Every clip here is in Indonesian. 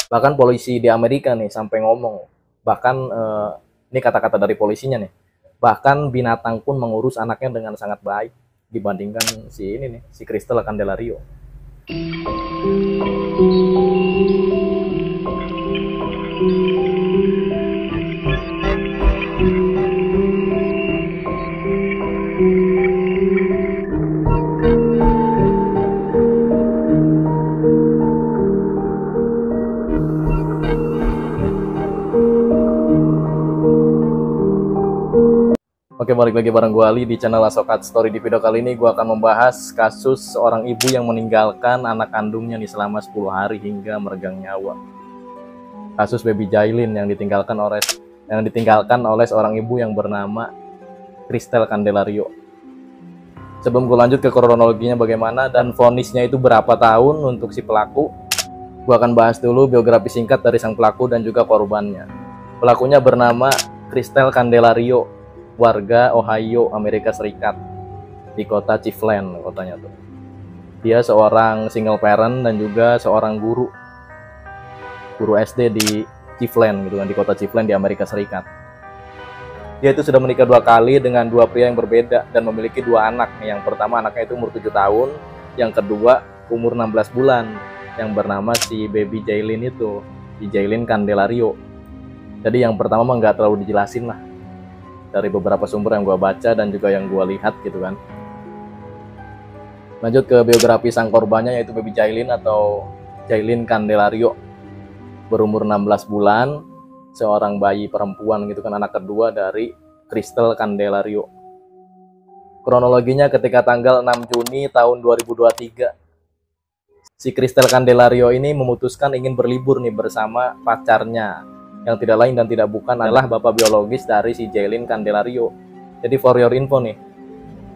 Bahkan polisi di Amerika nih sampai ngomong, bahkan ini kata-kata dari polisinya nih, bahkan binatang pun mengurus anaknya dengan sangat baik dibandingkan si ini nih, si Crystal Candelario. Oke, balik lagi bareng gue Ali di channel Asokat Story. Di video kali ini gue akan membahas kasus seorang ibu yang meninggalkan anak kandungnya nih selama 10 hari hingga meregang nyawa. Kasus baby Jailin yang ditinggalkan oleh seorang ibu yang bernama Crystal Candelario. Sebelum gue lanjut ke kronologinya bagaimana dan vonisnya itu berapa tahun untuk si pelaku, gue akan bahas dulu biografi singkat dari sang pelaku dan juga korbannya. Pelakunya bernama Crystal Candelario, warga Ohio, Amerika Serikat, di kota Cleveland kotanya tuh. Dia seorang single parent dan juga seorang guru SD di Cleveland gitu kan, di kota Cleveland di Amerika Serikat. Dia itu sudah menikah 2 kali dengan 2 pria yang berbeda dan memiliki 2 anak. Yang pertama anaknya itu umur 7 tahun, yang kedua umur 16 bulan, yang bernama si baby Jailin itu, si Jailin Candelario. Jadi yang pertama mah nggak terlalu dijelasin lah, dari beberapa sumber yang gue baca dan juga yang gue lihat gitu kan. Lanjut ke biografi sang korbannya, yaitu baby Jailin atau Jailin Candelario, berumur 16 bulan, seorang bayi perempuan gitu kan, anak kedua dari Crystal Candelario. Kronologinya ketika tanggal 6 Juni tahun 2023, si Crystal Candelario ini memutuskan ingin berlibur nih bersama pacarnya, yang tidak lain dan tidak bukan adalah bapak biologis dari si Jailin Candelario. Jadi for your info nih,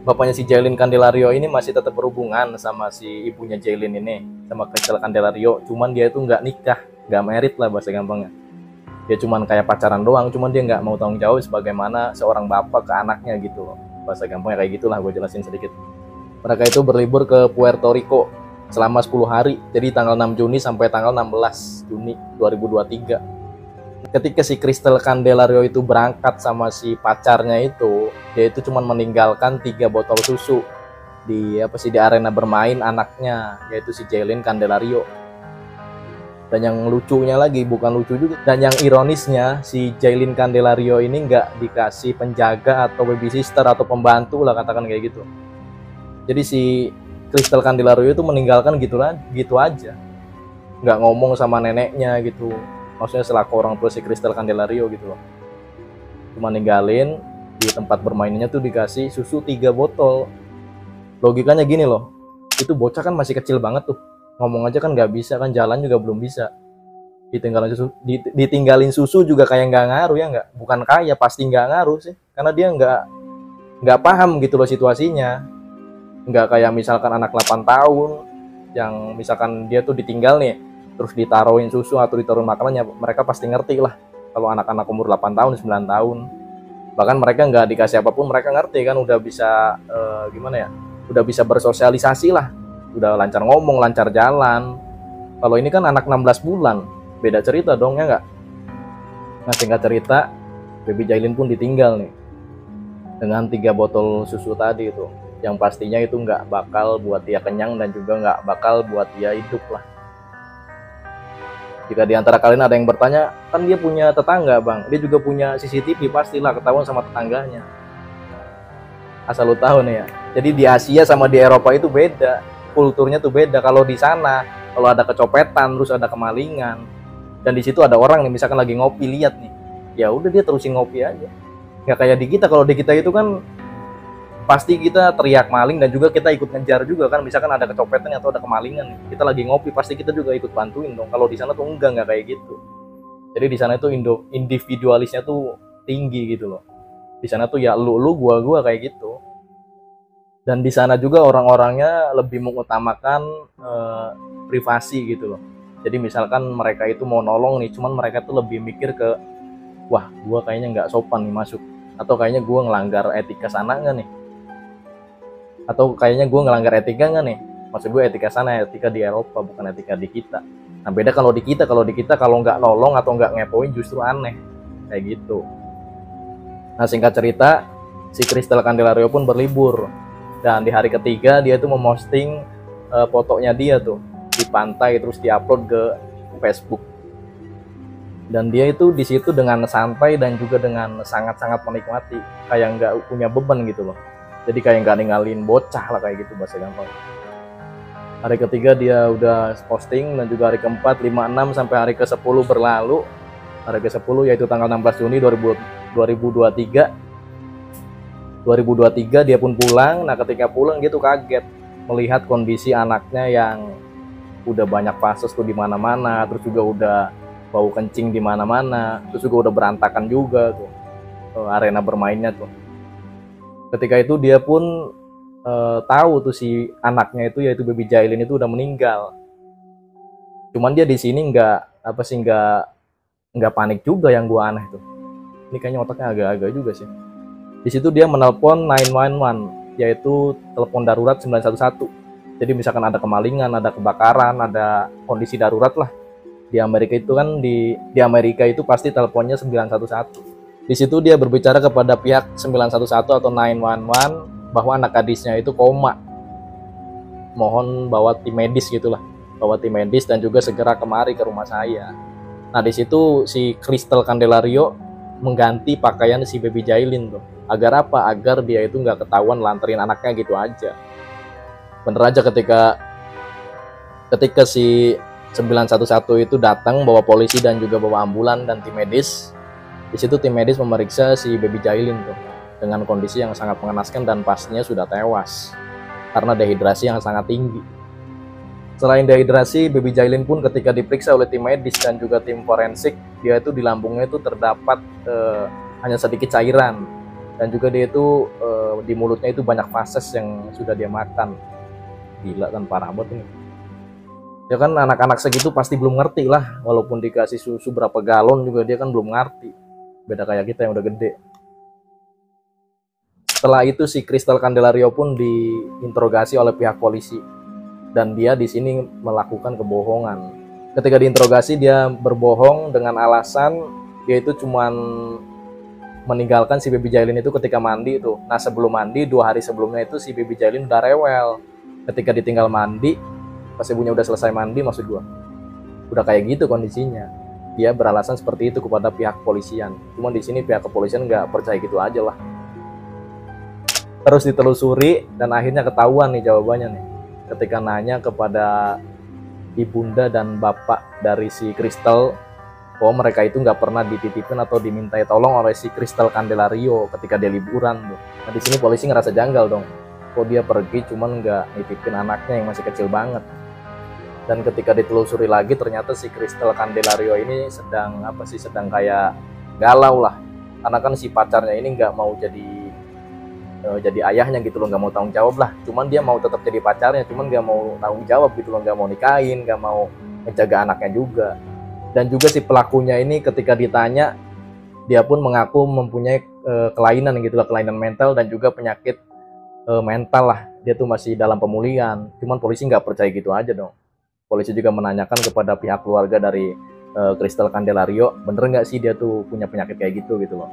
bapaknya si Jailin Candelario ini masih tetap berhubungan sama si ibunya Jailin ini, sama Crystal Candelario. Cuman dia itu nggak nikah, nggak married lah bahasa gampangnya. Dia cuman kayak pacaran doang, cuman dia nggak mau tanggung jawab sebagaimana seorang bapak ke anaknya gitu loh. Bahasa gampangnya kayak gitulah, gue jelasin sedikit. Mereka itu berlibur ke Puerto Rico selama 10 hari, jadi tanggal 6 Juni sampai tanggal 16 Juni 2023. Ketika si Crystal Candelario itu berangkat sama si pacarnya itu, dia itu cuma meninggalkan 3 botol susu di arena bermain anaknya, yaitu si Jailin Candelario. Dan yang lucunya lagi, bukan lucu juga, dan yang ironisnya, si Jailin Candelario ini nggak dikasih penjaga atau baby sister atau pembantu lah, katakan kayak gitu. Jadi si Crystal Candelario itu meninggalkan gitu aja, nggak ngomong sama neneknya gitu. Maksudnya selaku orang tua si Crystal Candelario gitu loh. Cuma ninggalin di tempat bermainnya tuh dikasih susu 3 botol. Logikanya gini loh, itu bocah kan masih kecil banget tuh, ngomong aja kan nggak bisa kan, jalan juga belum bisa. Ditinggalin susu juga kayak nggak ngaruh ya nggak? Bukan kayak, pasti nggak ngaruh sih, karena dia nggak paham gitu loh situasinya. Nggak kayak misalkan anak 8 tahun yang misalkan dia tuh ditinggal nih, terus ditaruhin susu atau ditaruhin makanannya, mereka pasti ngerti lah. Kalau anak-anak umur 8 tahun, 9 tahun, bahkan mereka nggak dikasih apapun, mereka ngerti kan, udah bisa udah bisa bersosialisasi lah, udah lancar ngomong, lancar jalan. Kalau ini kan anak 16 bulan, beda cerita dong ya nggak? Nah, singkat cerita, baby Jailin pun ditinggal nih dengan 3 botol susu tadi itu, yang pastinya itu nggak bakal buat dia kenyang dan juga nggak bakal buat dia hidup lah. Jika di antara kalian ada yang bertanya, kan dia punya tetangga bang, dia juga punya CCTV, pastilah ketahuan sama tetangganya. Asal lu tahu nih ya. Jadi di Asia sama di Eropa itu beda, kulturnya tuh beda. Kalau di sana, kalau ada kecopetan, terus ada kemalingan, dan di situ ada orang nih, misalkan lagi ngopi, lihat nih, ya udah dia terusin ngopi aja. Nggak kayak di kita. Kalau di kita itu kan pasti kita teriak maling dan juga kita ikut ngejar juga kan, misalkan ada kecopetan atau ada kemalingan, kita lagi ngopi pasti kita juga ikut bantuin dong. Kalau di sana tuh nggak kayak gitu. Jadi di sana itu individualisnya tuh tinggi gitu loh. Di sana tuh ya lu gua kayak gitu. Dan di sana juga orang-orangnya lebih mengutamakan privasi gitu loh. Jadi misalkan mereka itu mau nolong nih, cuman mereka tuh lebih mikir ke, wah gua kayaknya nggak sopan nih masuk, atau kayaknya gua ngelanggar etika sana nggak nih, atau kayaknya gue ngelanggar etika nggak nih. Maksud gue etika sana, etika di Eropa, bukan etika di kita. Nah beda kalau di kita kalau nggak nolong atau nggak ngepoin justru aneh kayak gitu. Nah singkat cerita, si Crystal Candelario pun berlibur, dan di hari ketiga dia tuh memosting fotonya dia tuh di pantai, terus diupload ke Facebook. Dan dia itu di situ dengan santai dan juga dengan sangat-sangat menikmati, kayak nggak punya beban gitu loh. Jadi kayak nggak ninggalin bocah lah, kayak gitu bahasa gampang. Hari ketiga dia udah posting, dan juga hari keempat, 5, 6 sampai hari ke-10 berlalu. Hari ke-10 yaitu tanggal 16 Juni 2023 dia pun pulang. Nah ketika pulang dia tuh kaget melihat kondisi anaknya yang udah banyak fases tuh di mana-mana, terus juga udah bau kencing di mana-mana, terus juga udah berantakan juga tuh arena bermainnya tuh. Ketika itu dia pun tahu tuh si anaknya itu yaitu baby Jailin itu udah meninggal. Cuman dia di sini nggak panik juga. Yang gua aneh tuh, ini kayaknya otaknya agak-agak juga sih. Di situ dia menelpon 911, yaitu telepon darurat 911. Jadi misalkan ada kemalingan, ada kebakaran, ada kondisi darurat lah. Di Amerika itu kan di Amerika itu pasti teleponnya 911. Di situ dia berbicara kepada pihak 911 atau 911 bahwa anak gadisnya itu koma. Mohon bawa tim medis gitulah. Bawa tim medis dan juga segera kemari ke rumah saya. Nah, di situ si Crystal Candelario mengganti pakaian si baby Jailin tuh. Agar apa? Agar dia itu nggak ketahuan lanterin anaknya gitu aja. Bener aja ketika si 911 itu datang bawa polisi dan juga bawa ambulan dan tim medis. Di situ tim medis memeriksa si baby Jailin tuh dengan kondisi yang sangat mengenaskan dan pastinya sudah tewas karena dehidrasi yang sangat tinggi. Selain dehidrasi, baby Jailin pun ketika diperiksa oleh tim medis dan juga tim forensik, dia itu di lambungnya itu terdapat hanya sedikit cairan, dan juga dia itu di mulutnya itu banyak fases yang sudah dia makan. Gila kan, parah banget ini. Ya kan anak-anak segitu pasti belum ngerti lah, walaupun dikasih susu berapa galon juga dia kan belum ngerti. Beda kayak kita yang udah gede. Setelah itu si Crystal Candelario pun diinterogasi oleh pihak polisi, dan dia di sini melakukan kebohongan. Ketika diinterogasi dia berbohong dengan alasan dia itu cuman meninggalkan si baby Jailin itu ketika mandi itu. Nah sebelum mandi 2 hari sebelumnya itu si baby Jailin udah rewel. Ketika ditinggal mandi, pas ibunya udah selesai mandi maksud gua, udah kayak gitu kondisinya. Dia beralasan seperti itu kepada pihak kepolisian. Cuman di sini pihak kepolisian nggak percaya gitu aja lah. Terus ditelusuri dan akhirnya ketahuan nih jawabannya nih. Ketika nanya kepada ibunda dan bapak dari si Crystal bahwa mereka itu nggak pernah dititipin atau dimintai tolong oleh si Crystal Candelario ketika dia liburan tuh. Nah di sini polisi ngerasa janggal dong. Kok dia pergi cuman nggak nitipin anaknya yang masih kecil banget. Dan ketika ditelusuri lagi ternyata si Crystal Candelario ini sedang kayak galau lah. Karena kan si pacarnya ini nggak mau jadi ayahnya gitu loh, nggak mau tanggung jawab lah. Cuman dia mau tetap jadi pacarnya, cuman nggak mau tanggung jawab gitu loh, nggak mau nikahin, nggak mau menjaga anaknya juga. Dan juga si pelakunya ini ketika ditanya, dia pun mengaku mempunyai kelainan gitu lah, kelainan mental dan juga penyakit mental lah. Dia tuh masih dalam pemulihan. Cuman polisi nggak percaya gitu aja dong. Polisi juga menanyakan kepada pihak keluarga dari Crystal Candelario, bener nggak sih dia tuh punya penyakit kayak gitu loh.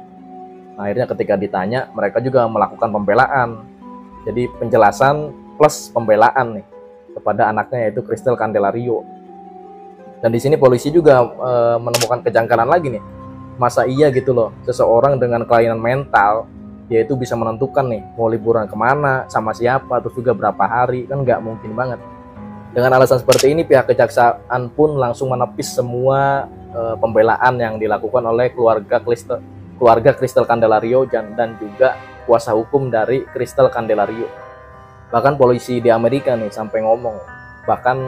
Nah, akhirnya ketika ditanya, mereka juga melakukan pembelaan. Jadi penjelasan plus pembelaan nih kepada anaknya yaitu Crystal Candelario. Dan di sini polisi juga menemukan kejanggalan lagi nih. Masa iya gitu loh, seseorang dengan kelainan mental dia itu bisa menentukan nih mau liburan kemana, sama siapa, terus juga berapa hari, kan nggak mungkin banget. Dengan alasan seperti ini, pihak kejaksaan pun langsung menepis semua pembelaan yang dilakukan oleh keluarga Crystal Candelario dan juga kuasa hukum dari Crystal Candelario. Bahkan polisi di Amerika nih sampai ngomong, bahkan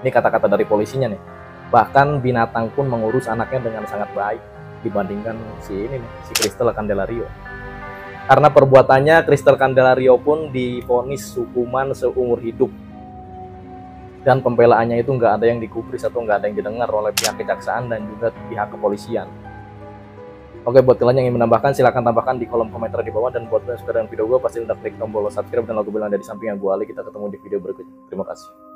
ini kata-kata dari polisinya nih, bahkan binatang pun mengurus anaknya dengan sangat baik dibandingkan si Crystal Candelario. Karena perbuatannya, Crystal Candelario pun divonis hukuman seumur hidup. Dan pembelaannya itu nggak ada yang digubris atau nggak ada yang didengar oleh pihak kejaksaan dan juga pihak kepolisian. Oke, buat kalian yang ingin menambahkan, silahkan tambahkan di kolom komentar di bawah. Dan buat kalian yang suka dengan video gue, pasti udah klik tombol subscribe dan logo bel yang ada di samping yang gue. Kita ketemu di video berikutnya. Terima kasih.